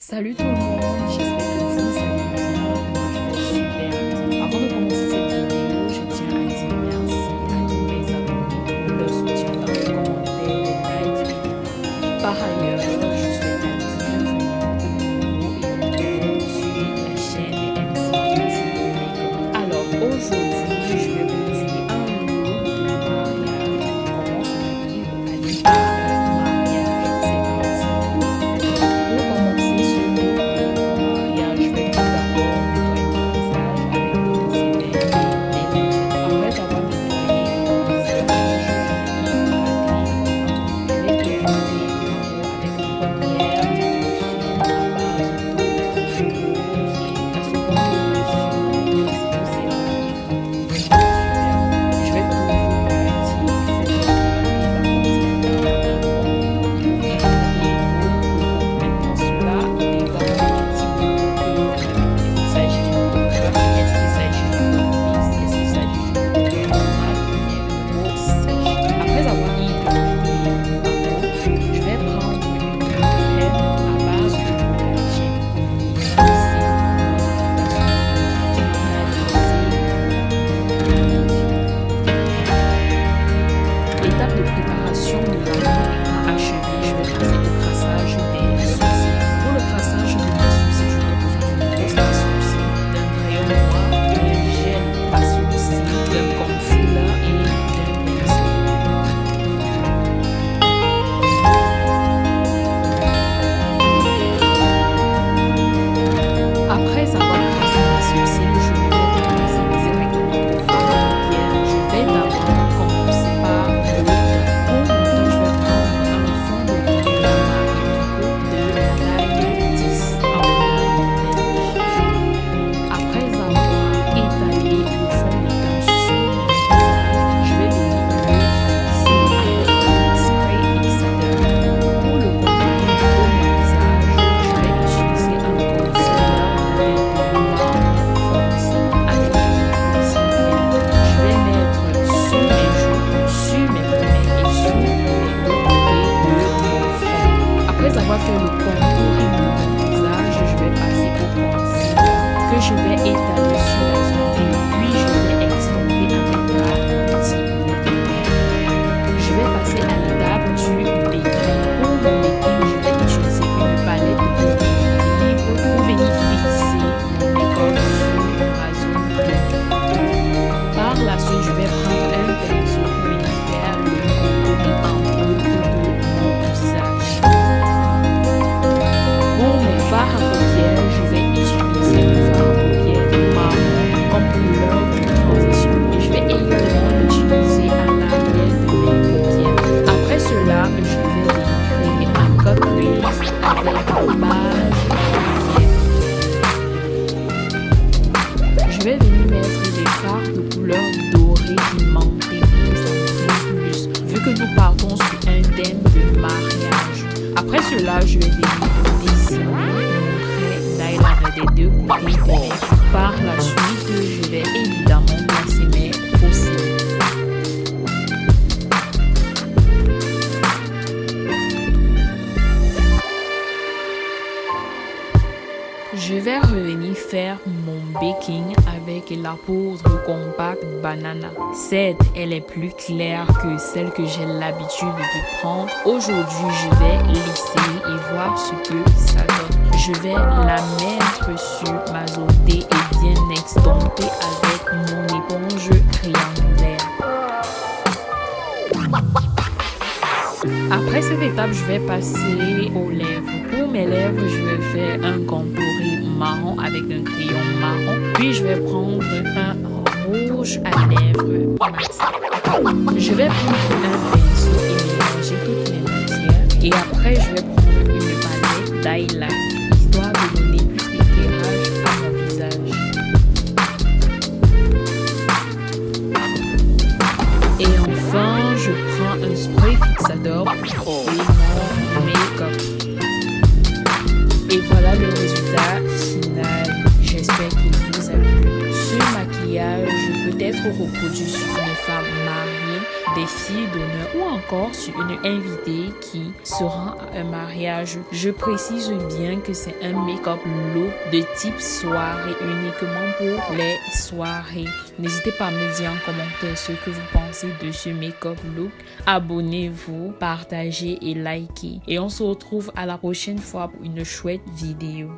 Salut tout le monde, j'espère que vous allez bien. Moi, je vais super bien. Avant de commencer cette vidéo, je tiens à dire merci à tous mes abonnés pour leur soutien dans les commentaires, les likes et les partages. Par ailleurs, je souhaite la bienvenue aux nouveaux et sur la chaîne MCT Makeup. Alors aujourd'hui, je vais vous dire un look de mariage. Comment se habiller pour aller à un mariage. C'est parti. Pour commencer ce look de mariage, je vais tout d'abord nettoyer mon visage avec l'eau de Javel et des lentilles. Après avoir nettoyé mon visage, je vais hydrater ma peau. Je vais hydrater ma peau avec une première lotion à base d'eau de rose et la seconde lotion de sérum hydratant. Super. Je vais toujours relaxer, il faut regarder la peau maintenant cela dépend du type de peau que vous avez. Est-ce qu'il s'agit d'une peau grasse? Est-ce qu'il s'agit d'une peau mixte? Est-ce qu'il s'agit d'une peau normale ou bien de peau sèche? Après avoir hydraté ma peau, je vais prendre une crème à base de collagène pour finaliser mon hydratation, L'étape de préparation de la peau étant achevée, je vais passer au crassage des sourcils. Pour le crassage de mes sourcils, j'aurai besoin d'une brosse à sourcils, d'un crayon noir, d'un gel à sourcils, d'un concealer et d'un pinceau. Après avoir crassé mes sourcils, je ne vais pas passer directement au fond de paupières. Je vais d'abord commencer par le teint. Pour mon teint, je vais prendre un fond de teint de la marque Pico de taille 10 en couleur beige. Après avoir étalé le fond de teint sur mon visage, je vais venir le fixer avec un spray fixateur. Pour le contouring de mon visage, je vais utiliser un concealer de teint marron foncé avec une petite teinte. Je vais mettre sur mes joues, sur mes pommettes et sur les deux côtés de mon front. Après avoir fait le contouring de mon visage, je vais passer au concealer que je vais étaler sur la zone et puis je vais estomper avec ma petite lunette. Je vais passer à l'étape du baking. Pour mon baking, je vais utiliser une palette de couleurs libre pour venir fixer mon make-up sur ma zone baking. Par la suite, je vais prendre un pinceau pour venir faire le contouring en poudre de mon visage. Pour mon fard à paupières, je vais utiliser un fard à paupières marron comme couleur de transition et je vais également l'utiliser à l'arrière de mes paupières. Après cela, je vais venir créer un cut crease avec la base paupières. Je vais venir mettre des fards de couleur dorée pimentée pour que ça brille plus, vu que nous partons sur un thème de mariage. Après cela, je vais venir dessiner mon trait d'eyeliner des deux côtés de mes yeux. Par la suite, je vais évidemment placer mes faux cils. Je vais revenir faire mon baking avec la poudre compacte banana. Cette, elle est plus claire que celle que j'ai l'habitude de prendre. Aujourd'hui, je vais lisser et voir ce que ça donne. Je vais la mettre sur ma zone T et bien estomper avec mon éponge triangulaire. Après cette étape, je vais passer aux lèvres. Pour mes lèvres, je vais faire un contouring marron avec un crayon marron. Puis je vais prendre un rouge à lèvres mat. Je vais prendre un pinceau et mélanger toutes mes matières. Et après, je vais prendre une palette d'eyeliner, histoire de donner plus d'éclairage à mon visage. Et enfin, je prends un spray fixateur pour mon make-up. Et voilà le résultat final. J'espère qu'il vous a plu. Ce maquillage peut être reproduit sur une femme mariée, des filles d'honneur ou encore sur une invitée qui se rend à un mariage. Je précise bien que c'est un make-up look de type soirée, uniquement pour les soirées. N'hésitez pas à me dire en commentaire ce que vous pensez de ce make-up look. Abonnez-vous, partagez et likez. Et on se retrouve à la prochaine fois pour une chouette vidéo.